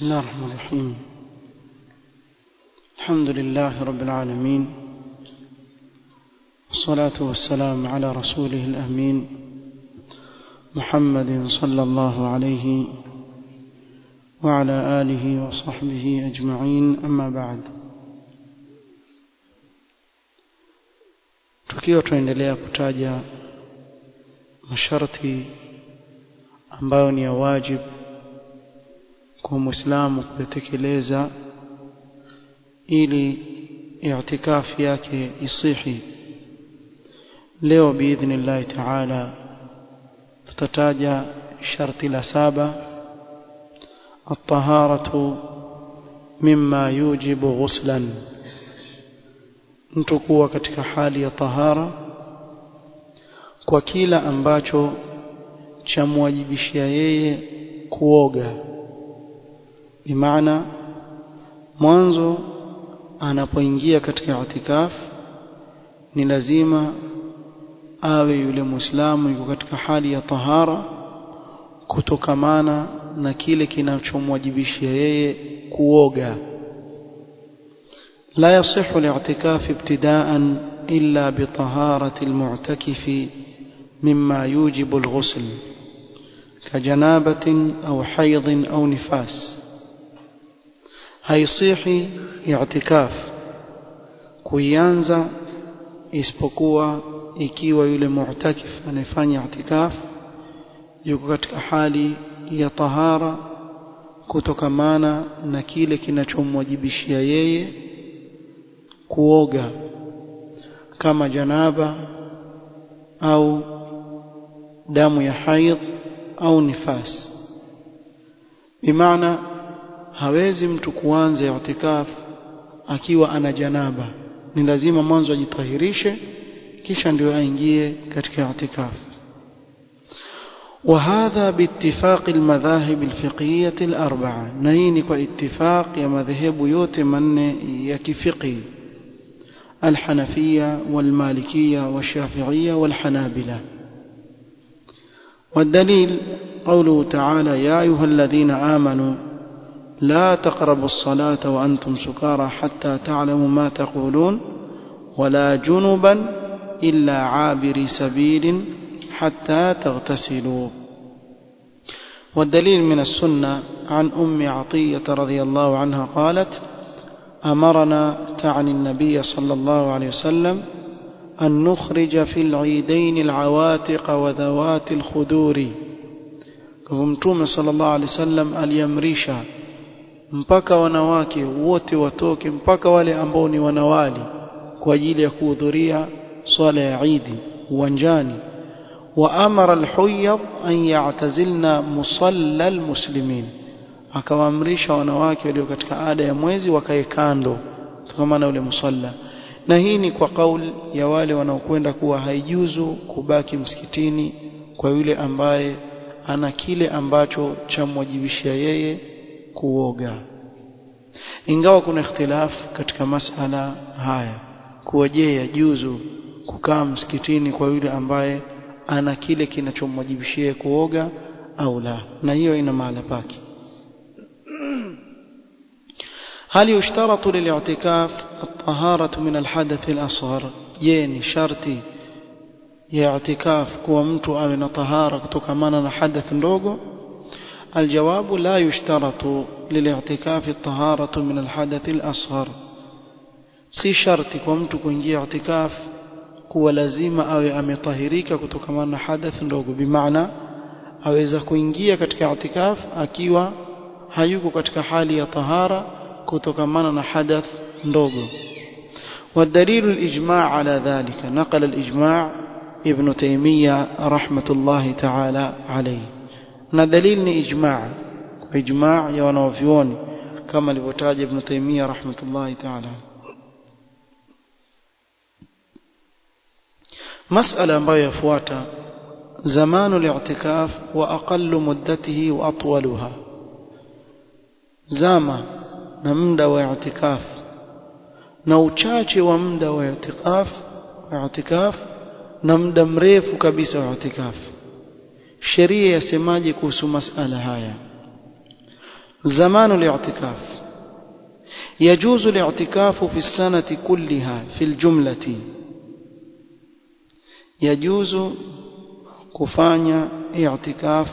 بسم الله الرحمن الرحيم. الحمد لله رب العالمين، والصلاة والسلام على رسوله الأمين محمد صلى الله عليه وعلى آله وصحبه أجمعين. أما بعد، tukiwa tuendelea kutaja masharti ambayo ni ya wajibu kwa Muislamu kutekeleza ili i'tikafi yake isihi. Leo biidhnillah ta'ala tutataja sharti la 7, at-taharatu mimma yujibu ghuslan, mtu kuwa katika hali ya tahara kwa kila ambacho chamwajibishia yeye kuoga. Bimaana mwanzo anapoingia katika i'tikaf ni lazima awe yule Muislamu yuko katika hali ya tahara kutokamana na kile kinachomwajibishia yeye kuoga. لا يصح الاعتكاف ابتداء إلا بطهارة المعتكف مما يوجب الغسل كجنابة أو حيض أو نفاس. haisihi i'tikaf kuanza isipokuwa ikiwa yule mu'takif anafanya i'tikaf yuko katika hali ya tahara kutokamana na kile kinachomwajibishia yeye kuoga kama janaba au damu ya haidh au nifas. Bimaana hawezi mtu kuanza i'tikaf akiwa ana janaba, ni lazima mwanzo ajitahirishe kisha ndio aingie katika i'tikaf. وهذا باتفاق المذاهب الفقهية الأربعة، نهيني كاتفاق يا مذهب yote manne ya kifiqhi: الحنفية والمالكية والشافعية والحنابلة. والدليل قوله تعالى: يا أيها الذين آمنوا لا تقربوا الصلاة وأنتم سكارى حتى تعلموا ما تقولون ولا جنبا إلا عابري سبيل حتى تغتسلوا. والدليل من السنة عن أم عطية رضي الله عنها قالت: أمرنا تعني النبي صلى الله عليه وسلم أن نخرج في العيدين العواتق وذوات الخدور. كمتوم صلى الله عليه وسلم اليمريشا mpaka wanawake wote watoke, mpaka wale ambao ni wanawali, kwa ajili ya kuhudhuria swala ya Eid uwanjani. Wa amara al-huyyad an ya'tazilna musalla al-muslimin, akawaamrisha wanawake walio katika ada ya mwezi wakae kando kutokana ule musalla. Na hii ni kwa kauli ya wale wanaokwenda kuwa haijuzu kubaki msikitini kwa yule ambaye ana kile ambacho chamwajibishia yeye kuoga. Ingawa kuna ikhtilaf katika masala haya kuwa je, yajuzu kukaa msikitini kwa yule ambaye ana kile kinachomwajibishia kuoga au la, na hiyo ina maana pake. هل يشترط للاعتكاف الطهارة من الحدث الأصغر؟ يعني شرطي يا اعتكاف kuwa mtu awe na tahara kutokana na hadath ndogo. الجواب: لا يشترط للاعتكاف الطهارة من الحدث الأصغر. si sharti kwa mtu kuingia i'tikaf kuwa lazima awe ametahirika kutokana na hadath ndogo. Bimaana aweza kuingia katika i'tikaf akiwa hayuko katika hali ya tahara kutokana na hadath ndogo. والدليل الإجماع على ذلك نقل الإجماع ابن تيمية رحمة الله تعالى عليه. na dalili ni ijma' ya wanavyuoni kama alivyotaja Ibn Taymiyyah rahmatullahi ta'ala. mas'ala ambayo yafuata: zamanu al-i'tikaf wa aqallu muddatihi wa atwaluha. zama na muda wa i'tikaf na uchache wa muda wa i'tikaf na muda mrefu kabisa wa i'tikaf. sheria yasemaje kuhusu masala haya? زمان الاعتكاف يجوز الاعتكاف في السنة كلها في الجملة يجوز kufanya i'tikaf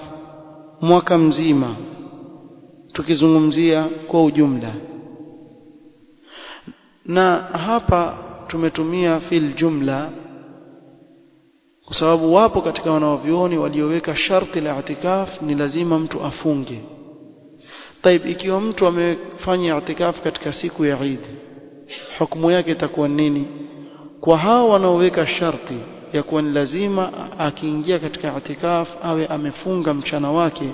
mwaka mzima tukizungumzia kwa ujumla na hapa tumetumia fil jumla kwa sababu wapo katika wanavyuoni walioweka sharti la i'tikaf ni lazima mtu afunge. طيب ikiwa mtu amefanya i'tikaf katika siku ya Eid hukumu yake itakuwa nini? Kwa hao wanaoweka sharti ya kuwa ni lazima akiingia katika i'tikaf awe amefunga mchana wake,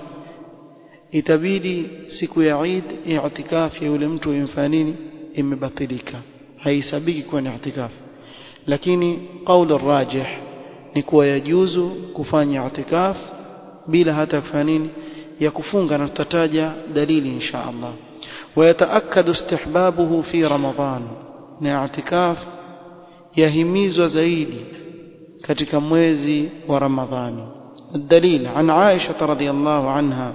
itabidi siku ya Eid i'tikaf ya yule mtu imfanya nini? Imebatilika, haisabiki kuwa ni i'tikaf. Lakini kauli rajih ni kuwa yajuzu kufanya i'tikaf bila hata kufanya nini? Ya kufunga, na tutataja dalili insha Allah. ويتأكد استحبابه في رمضان, na i'tikaf yahimizwa zaidi katika mwezi wa Ramadhani. الدليل عن عائشة رضي الله عنها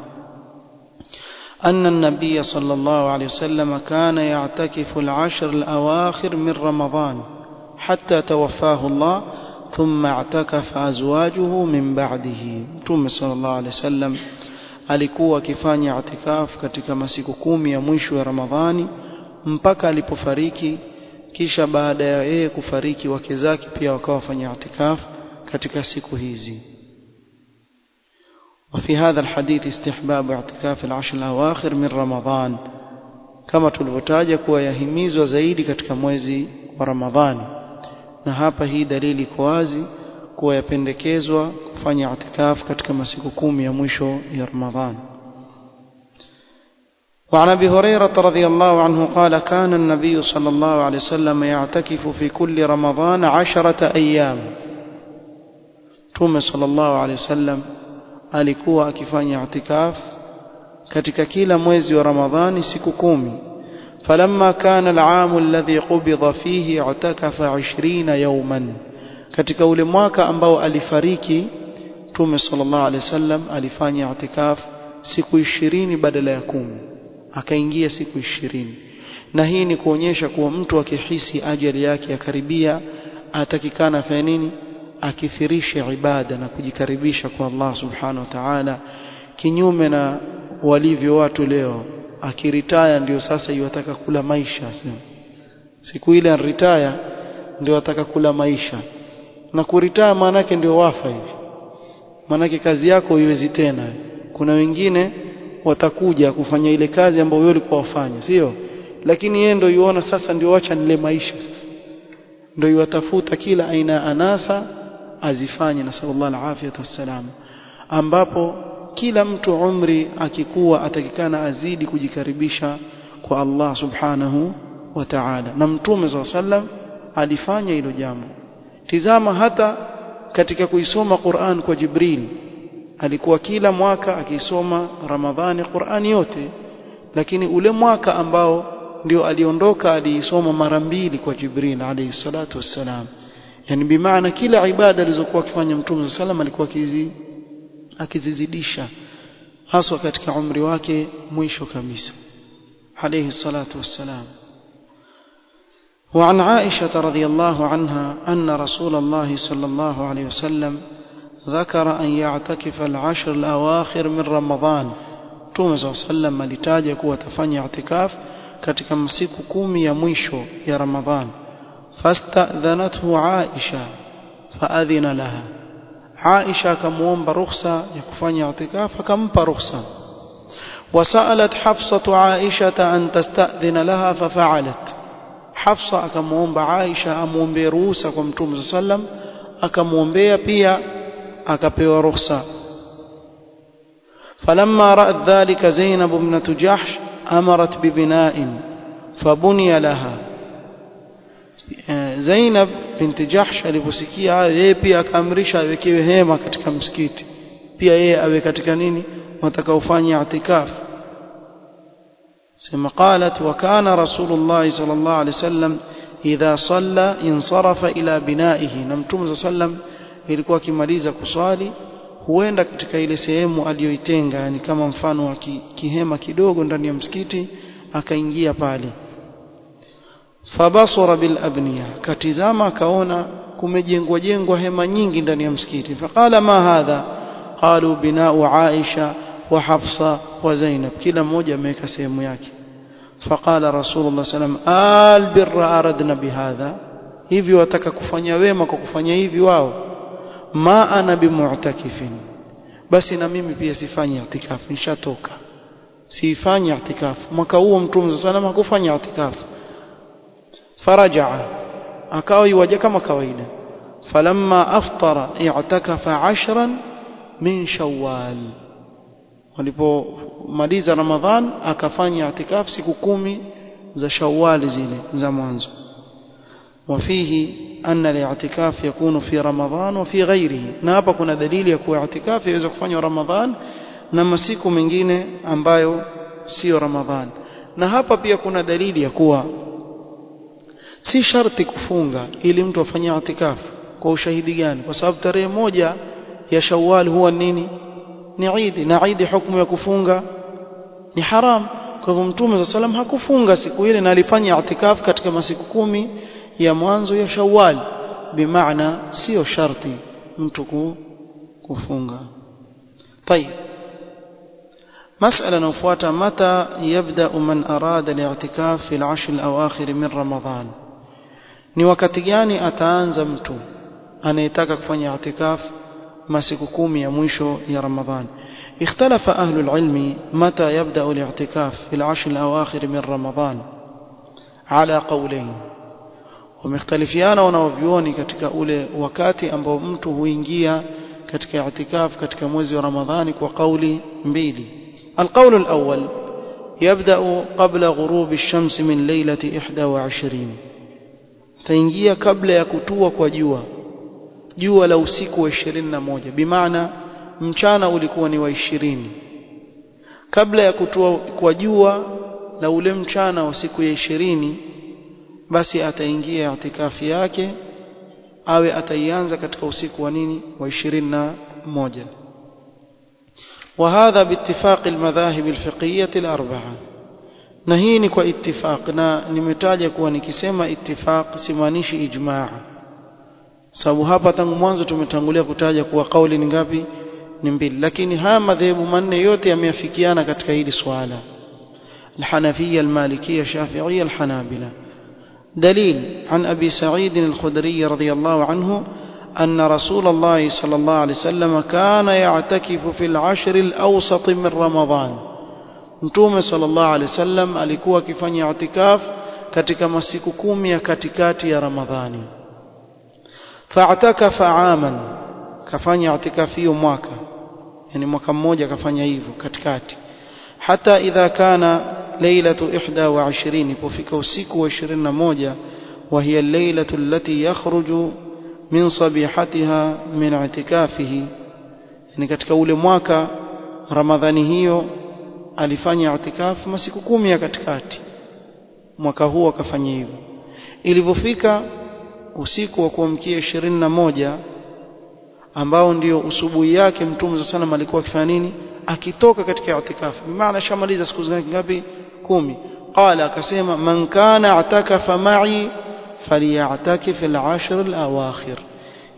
أن النبي صلى الله عليه وسلم كان يعتكف العشر الأواخر من رمضان حتى توفاه الله ثم اعتكف أزواجه من بعده. مtume صلى الله عليه وسلم alikuwa akifanya i'tikaf katika masiku 10 ya mwisho wa Ramadhani mpaka alipofariki, kisha baada ya yeye kufariki wake zake pia wakawa wafanya i'tikaf katika siku hizi. وفي هذا الحديث استحباب اعتكاف العشر الأواخر من رمضان, kama tulivyotaja kuwa yahimizwa zaidi katika mwezi wa Ramadhani, na hapa hii dalili iko wazi kuwa yapendekezwa kufanya i'tikaf katika masiku 10 ya mwisho ya Ramadhani. وعن أبي هريرة رضي الله عنه قال كان النبي صلى الله عليه وسلم يعتكف في كل رمضان 10 أيام. Mtume صلى الله عليه وسلم alikuwa akifanya i'tikaf katika kila mwezi wa Ramadhani siku 10. فلما كان العام الذي قبض فيه اعتكف 20 يوما, katika ule mwaka ambao alifariki Mtume sallallahu alaihi wasallam alifanya i'tikaf siku 20 badala ya 10, akaingia siku 20. Na hii ni kuonyesha kuwa mtu akihisi ajali yake yakaribia atakikana afanye nini? Akithirishe ibada na kujikaribisha kwa Allah subhanahu wa ta'ala, kinyume na walivyo watu leo. Akiritaya ndio sasa yataka kula maisha, siku ile anritaya ndio ataka kula maisha, na kuritaya maana yake ndio wafa hivi, maana yake kazi yako haiwezi tena. Kuna wengine watakuja kufanya ile kazi ambayo wewe ulikuwa wafanya, sio? Lakini yeye ndio yuona sasa ndio acha nile maisha, sasa ndio yatafuta kila aina anasa azifanye, na sallallahu alaihi wasallam, ambapo kila mtu umri akikuwa atakikana azidi kujikaribisha kwa Allah subhanahu wa ta'ala, na Mtume SAW alifanya hilo jambo. Tizama hata katika kuisoma Qur'an kwa Jibril, alikuwa kila mwaka akisoma Ramadhani Qur'an yote, lakini ule mwaka ambao ndio aliondoka aliisoma mara 2 kwa Jibril alayhi salatu wassalam. Yani bimaana kila ibada alizokuwa akifanya Mtume SAW alikuwa akizizidisha, haswa katika umri wake mwisho kabisa alayhi salatu wassalam. وعن عائشة رضي الله عنها أن رسول الله صلى الله عليه وسلم ذكر أن يعتكف العشر الأواخر من رمضان. Mtume صلى الله عليه وسلم alitaja kuwa atafanya i'tikaf katika masiku 10 ya mwisho ya Ramadhan. Fastadhanathu Aisha faadhina laha, Aisha akamuomba ruhusa ya kufanya i'tikaf, akampa ruhusa. Wasalat Hafsatu Aisha an tastadhina laha fafa'alat, Hafsa akamuomba Aisha amuombe ruhusa kwa Mtume sallam, akamuombea pia akapewa ruhusa. Falamma ra'at dhalika Zainab ibnatu Jahsh amarat bibina'in fabuniya laha. Zainab binti Jahsh aliposikia yeye pia akaamrisha awekewe hema katika msikiti, pia yeye awe katika nini watakaofanya i'tikaf. ثم قالت وكان رسول الله صلى الله عليه وسلم إذا صلى انصرف إلى بنائه. na Mtume صلى الله عليه وسلم ilikuwa akimaliza kuswali huenda katika ile sehemu aliyoitenga, yani kama mfano wa kihema kidogo ndani ya msikiti, akaingia pale. Fabasara bil abniya, katizama akaona kumejengwa hema nyingi ndani ya msikiti. Faqala ma hadha? Qalu bina'u Aisha wa Hafsa wa Zainab, kila mmoja ameweka sehemu yake. Faqala Rasulullah sallam al birra aradna bihadha, hivi wataka kufanya wema kwa kufanya hivi wao? Ma ana bimu'takifin, basi na mimi pia sifanyi i'tikafu, nishatoka, sifanyi i'tikafu. Mwaka huo Mtume sallam hakufanya i'tikafu. Faraja'a, akawa yuwaja kama kawaida. Falamma aftara i'takafa 10 min Shawwal, walipomaliza Ramadhan akafanya i'tikafu siku 10 za Shawwal zile za mwanzo. وفيه أن الاعتكاف يكون في رمضان وفي غيره, na hapa kuna dalili ya kuwa i'tikafu inaweza kufanywa Ramadhan na masiku mengine ambayo sio Ramadhan. Na hapa pia kuna dalili ya kuwa si sharti kufunga ili mtu afanye i'tikafu. Kwa ushahidi gani? Kwa sababu tarehe 1 ya Shawwal huwa nini? Ni Eid, na Eid hukumu ya kufunga ni haram. Kwa hivyo Mtume sallam hakufunga siku ile, na alifanya i'tikafu katika masiku 10 ya mwanzo ya Shawwal, bimaana sio sharti mtu kufunga. طيب, مسألة نفواتها: متى يبدأ من أراد الاعتكاف في العشر الأواخر من رمضان؟ ni wakati gani ataanza mtu anayetaka kufanya i'tikaf masiku 10 ya mwisho ya Ramadhan? اختلف أهل العلم متى يبدأ الاعتكاف في العشر الأواخر من رمضان على قولين. Wamekhtalifiana wanaovioni katika ule wakati ambao mtu huingia katika i'tikaf katika mwezi wa Ramadhani kwa kauli mbili. القول الأول: يبدأ قبل غروب الشمس من ليلة 21, taingia kabla ya kutua kwa jua la usiku wa 21, bimaana mchana ulikuwa ni wa 20. Kabla ya kutua kwa jua la ule mchana wa siku ya 20, basi ataingia i'tikafi yake, awe ataianza katika usiku wa nini? Wa 21. وهذا باتفاق المذاهب الفقهية الأربعة, na hii ni kwa ittifaq, na nimetaja kuwa nikisema ittifaq simaanishi ijmaa, sababu hapa tangu mwanzo tumetangulia kutaja kuwa kauli ni ngapi? Ni mbili. Lakini haya madhehebu manne yote yameafikiana katika hili swala: الحنفية المالكية الشافعية الحنابلة. دليل: عن أبي سعيد الخدري رضي الله عنه أن رسول الله صلى الله عليه وسلم كان يعتكف في العشر الأوسط من رمضان. Mtume sallallahu alaihi wasallam alikuwa akifanya i'tikaf katika masiku 10 ya katikati ya Ramadhani. Fa'atakafa 'aman, kafanya i'tikaf hiyo mwaka, yani mwaka mmoja kafanya hivyo katikati. Hata idha kana lailatu 21, ilipofika usiku wa 21, wa hiya al-lailatu allati yakhruju min sabihatiha min i'tikafihi, yani katika ule mwaka Ramadhani hiyo alifanya i'tikaf masiku 10 ya katikati, mwaka huo akafanya hivyo. Ilipofika usiku wa kuamkia 21, ambao ndio usubuhi yake, Mtume sana alikuwa akifanya nini? Akitoka katika i'tikaf, maana shamaliza siku ngapi? 10. Qala, akasema: man kana i'takafa ma'i falyatakif al-ashr al-awakhir,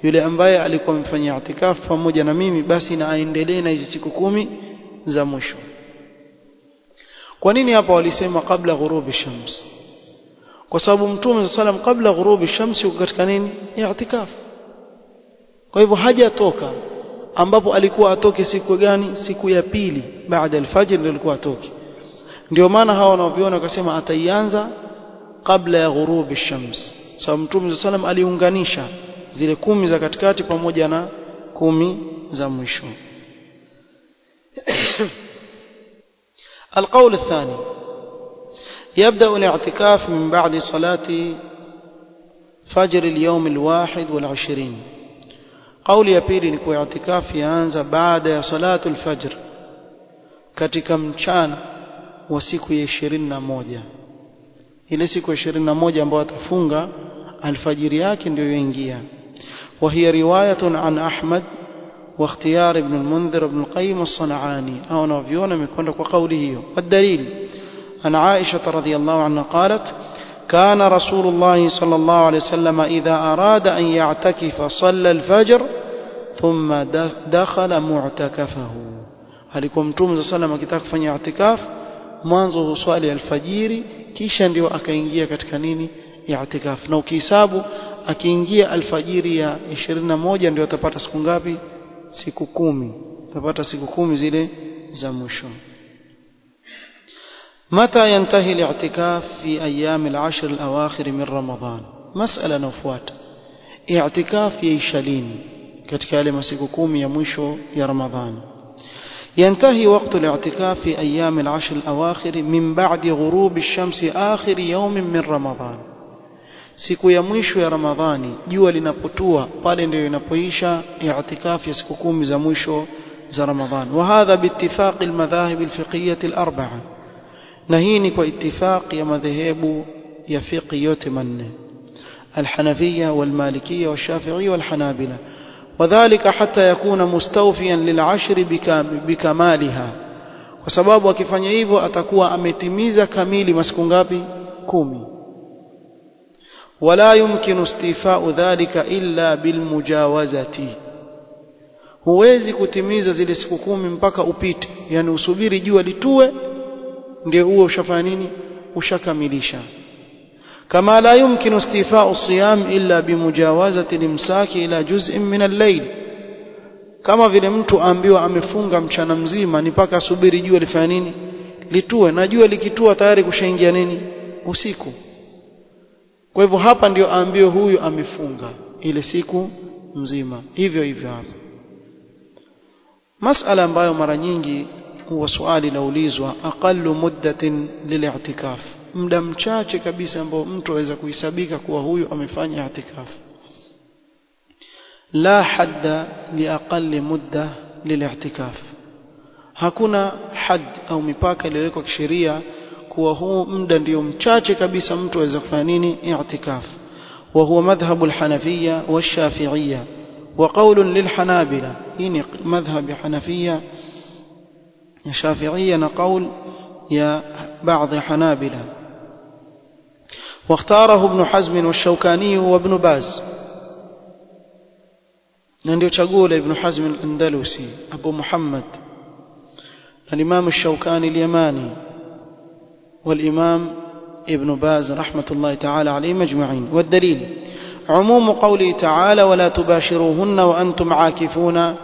yule ambaye alikuwa amefanya i'tikaf pamoja na mimi, basi na aendelee na hizo siku 10 za mwisho. Kwa nini hapa walisema kabla ghurubi shams? Kwa sababu Mtume sallam kabla ghurubi shams yuko katika nini? I'tikaf. Kwa hivyo hajatoka, ambapo alikuwa atoke siku gani? Siku ya pili baada al-fajr ndio alikuwa atoke. Ndio maana hawa wanaoviona wakasema ataianza kabla ya ghurubi shams, sababu Mtume sallam aliunganisha zile 10 za katikati pamoja na 10 za mwisho. القول الثاني: يبدأ الاعتكاف من بعد صلاة فجر اليوم 21. قول ya pili ni kwa i'tikaf yaanza baada ya salatu al-fajr, katika mchana wa siku ya 21. Ile siku ya 21 ambayo atafunga alfajiri yake ndio yoingia. وهي رواية عن أحمد واختيار ابن المنذر وابن القيم الصنعاني أو نوفيون مكونا وقوله. والدليل عن عائشة رضي الله عنها قالت كان رسول الله صلى الله عليه وسلم إذا أراد أن يعتكف صلى الفجر ثم دخل معتكفه. alikuwa mtume sallallahu akitaka kufanya i'tikaf mwanzo huswali alfajiri kisha ndio akaingia katika nini i'tikaf. Na ukihesabu akiingia alfajiri ya 21 ndio atapata siku ngapi? Siku 10. Atapata siku 10 zile za mwisho. متى ينتهي الاعتكاف في أيام العشر الأواخر من رمضان؟ مسألة نفوات. اعتكاف يشلين katika yale masiku 10 ya mwisho ya Ramadhani. ينتهي وقت الاعتكاف في أيام العشر الأواخر من بعد غروب الشمس آخر يوم من رمضان. siku ya mwisho ya Ramadhani jua linapotua pale ndio inapoisha i'tikaf ya siku 10 za mwisho za Ramadhani. وهذا باتفاق المذاهب الفقهية الأربعة. na hii ni kwa ittifaq ya madhehebu ya fiqh yote manne: الحنفية والمالكية والشافعية والحنابلة. وذلك حتى يكون مستوفيا للعشر بكمالها. kwa sababu akifanya hivyo atakuwa ametimiza kamili masiku ngapi? 10. ولا يمكن استيفاء ذلك إلا بالمجاوزة. huwezi kutimiza zile siku 10 mpaka upite, yani usubiri jua litue ndio huo ushafanya nini? Ushakamilisha. كما لا يمكن استيفاء الصيام إلا بمجاوزة الإمساك إلى جزء من الليل. kama vile mtu ambiwa amefunga mchana mzima ni mpaka subiri jua lifanye nini? Litue, na jua likitua tayari kushaingia nini? Usiku. kwa hivyo hapa ndio ambiwa huyu amefunga ile siku mzima. hivyo hapa masala ambayo mara nyingi huwa swali laulizwa, aqallu muddatin lil'i'tikaf, muda mchache kabisa ambao mtu aweza kuhesabika kuwa huyu amefanya i'tikaf. la hadda li aqalli mudda lil'i'tikaf, hakuna had au mipaka iliyowekwa kisheria kuwa huu muda ndio mchache kabisa mtu aweza kufanya nini? i'tikaf. wa huwa madhhabu al-hanafiyya wash-shafi'iyya wa qawlun lil-hanabila. hii ni madhhab hanafiyya يا شافعية نقول يا بعض حنابلة. واختاره ابن حزم والشوكاني وابن باز. ndio chaguo la Ibn Hazm al-Andalusi, Abu Muhammad, الإمام الشوكاني اليماني والإمام ابن باز رحمة الله تعالى عليهم أجمعين. والدليل عموم قوله تعالى ولا تباشروهن وأنتم عاكفون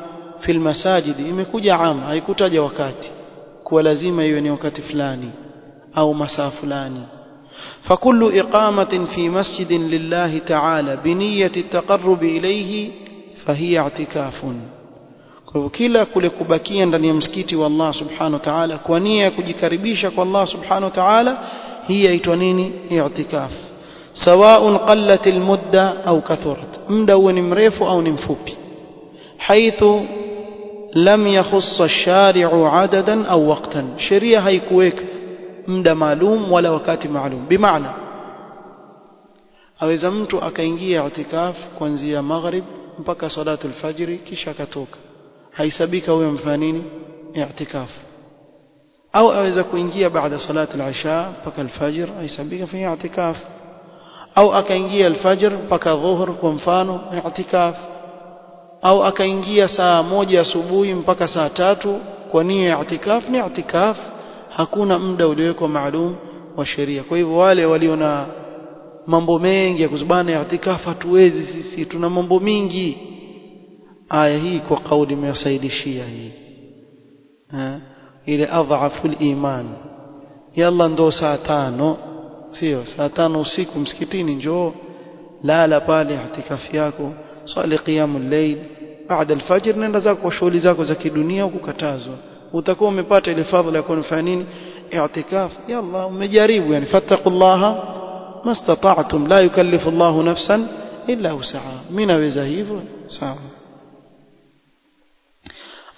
في المساجد. imekuja am, haikutaja wakati kwa lazima iwe ni wakati fulani au masaa fulani. فكل إقامة في مسجد لله تعالى بنية التقرب إليه فهي اعتكاف. kwa kila kule kubakia ndani ya msikiti wa Allah subhanahu wa ta'ala kwa nia ya kujikaribisha kwa Allah subhanahu wa ta'ala, hii inaitwa nini? i'tikaf. سواء قلت المدة أو كثرت, muda huwa ni mrefu au ni mfupi. حيث لم يخص الشارع عددا أو وقتا, sheria haikuweka muda maalum wala wakati maalum. bimaana aweza mtu akaingia i'tikaf kuanzia maghrib mpaka salatu al-fajr kisha akatoka, haisabika huyo mfanya nini? i'tikaf. au aweza kuingia baada salatu al-isha mpaka al-fajr, haisabika fi i'tikaf. au akaingia al-fajr mpaka dhuhur kwa mfano, i'tikaf. au akaingia saa 1 asubuhi mpaka saa 3 kwa nia ya i'tikaf, ni i'tikaf. hakuna muda uliowekwa maalum wa sheria. kwa hivyo wale waliona mambo mengi ya kuzubana i'tikaf, hatuwezi sisi, tuna mambo mingi, aya hii kwa kauli imewasaidishia hii ile adhafu al-iman. yalla ndo saa 5, sio saa 5 usiku msikitini, njoo lala pale i'tikaf yako, swali qiyamul layl, baada al-fajr nenda zako kwa shughuli zako za kidunia, ukukatazwa. utakuwa umepata ile fadhila ya kufanya nini? i'tikaf. yalla umejaribu, yani fattaqullaha mastata'tum, la yukallifu Allahu nafsan illa wus'aha. mimi naweza hivyo sawa.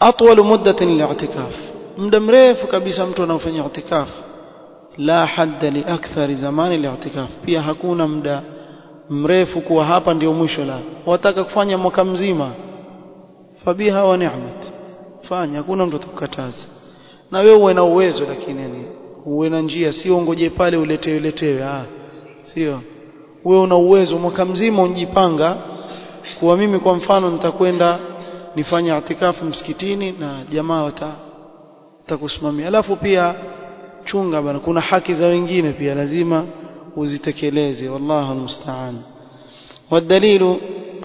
atwalu muddatin li'i'tikaf, muda mrefu kabisa mtu anafanya i'tikaf. la hadda li akthari zamani li'i'tikaf, pia hakuna muda mrefu kuwa hapa ndio mwisho. la wataka kufanya mwaka mzima fabiha wa ni'mat, fanya, hakuna mtu atakukataza. Na wewe uwe na uwezo, lakini yani uwe na njia, sio ngoje pale uletewe. Sio wewe una uwezo mwaka mzima unjipanga kuwa mimi kwa mfano nitakwenda nifanye itikafu msikitini na jamaa watakusimamia. Alafu pia chunga bana, kuna haki za wengine pia lazima uzitekeleze. Wallahu almusta'an. والدليل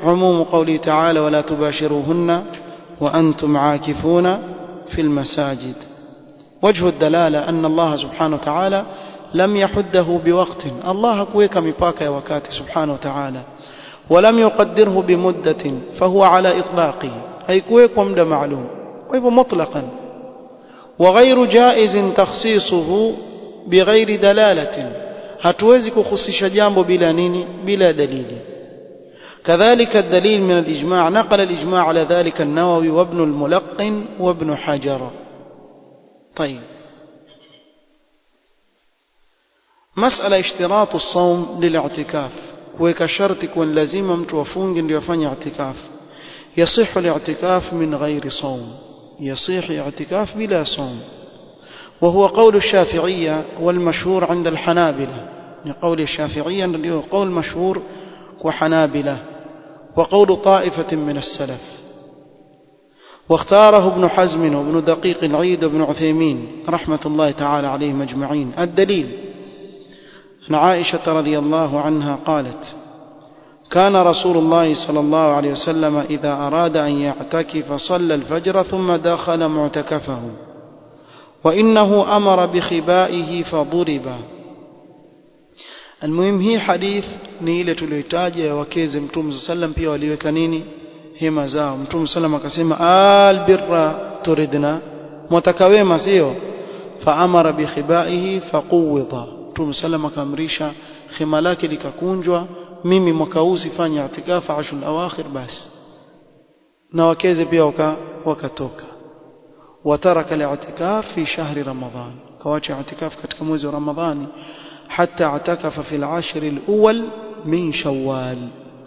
عموم قوله تعالى ولا تباشروهن وأنتم عاكفون في المساجد. وجه الدلالة أن الله سبحانه وتعالى لم يحده بوقت، الله كويك مباكا وكاتي سبحانه وتعالى، ولم يقدره بمدة، فهو على إطلاقه، أي كويك ومد معلوم ويبقى مطلقا. وغير جائز تخصيصه بغير دلالة، hatuwezi kukhusisha jambo bila nini, bila dalili. كذلك الدليل من الإجماع، نقل الإجماع على ذلك النووي وابن الملقن وابن حجر. طيب، مسألة اشتراط الصوم للاعتكاف، kuweka sharti kwa lazima mtu afunge ndio afanye i'tikaf. يصح الاعتكاف من غير صوم، يصح اعتكاف بلا صوم، وهو قول الشافعية والمشهور عند الحنابلة. قول الشافعية اللي هو قول مشهور وحنابلة، وقول طائفة من السلف، واختاره ابن حزم وابن دقيق العيد وابن عثيمين رحمة الله تعالى عليهم أجمعين. الدليل عن عائشة رضي الله عنها قالت: كان رسول الله صلى الله عليه وسلم إذا أراد أن يعتكف صلى الفجر ثم دخل معتكفه، وإنه أمر بخبائه فضرب. المهم هي حديث نيلة tuliotaja wakeze Mtume sallam pia waliweka nini, hema zao. Mtume sallam akasema albirra turidna, mtaka wema sio, faamara bikhibaihi faquwida. Mtume sallam akamrisha hema lake likakunjwa, mimi mwaka huu sifanye itikafa ashul awakhir basi. Na wakeze pia wakatoka. وترك الاعتكاف في شهر رمضان، كواچ اعتكاف katika mwezi wa Ramadhani، حتى اعتكف في العشر الأول من شوال،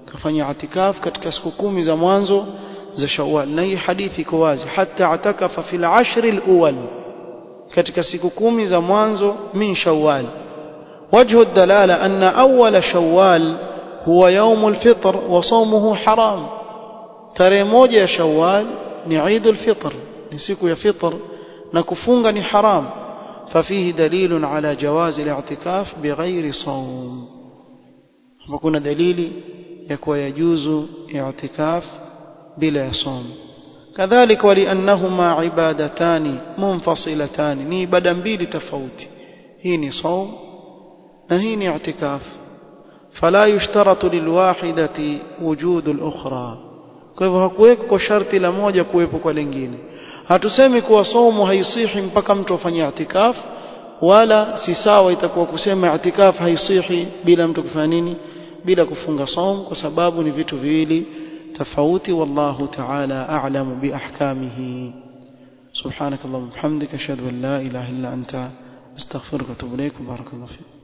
kafanya اعتكاف katika siku 10 za mwanzo za Shawwal. Na hii hadithi iko wazi, حتى اعتكف في العشر الأول، katika siku 10 za mwanzo من شوال. وجه الدلالة أن أول شوال هو يوم الفطر وصومه حرام. tarehe moja ya Shawwal ni Eid al-Fitr، ni siku ya fitr na kufunga ni haram. ففيه دليل على جواز الاعتكاف بغير صوم، فكنا دليل يكون يجوز اعتكاف بلا صوم. كذلك ولأنهما عبادتان منفصلتان، ni ibada mbili tofauti، hii ni صوم na hii ni اعتكاف. فلا يشترط للواحدة وجود الأخرى، kwa hivyo hakuweko sharti la moja kuwepo kwa lingine. Hatusemi kuwa saumu haisihi mpaka mtu afanye i'tikaf, wala si sawa itakuwa kusema i'tikaf haisihi bila mtu kufanya nini, bila kufunga saumu, kwa sababu ni vitu viwili tofauti. Wallahu ta'ala a'lamu bi ahkamihi. subhanakallahumma wa bihamdika ashhadu an la ilaha illa anta astaghfiruka wa atubu ilaik. barakallahu fik.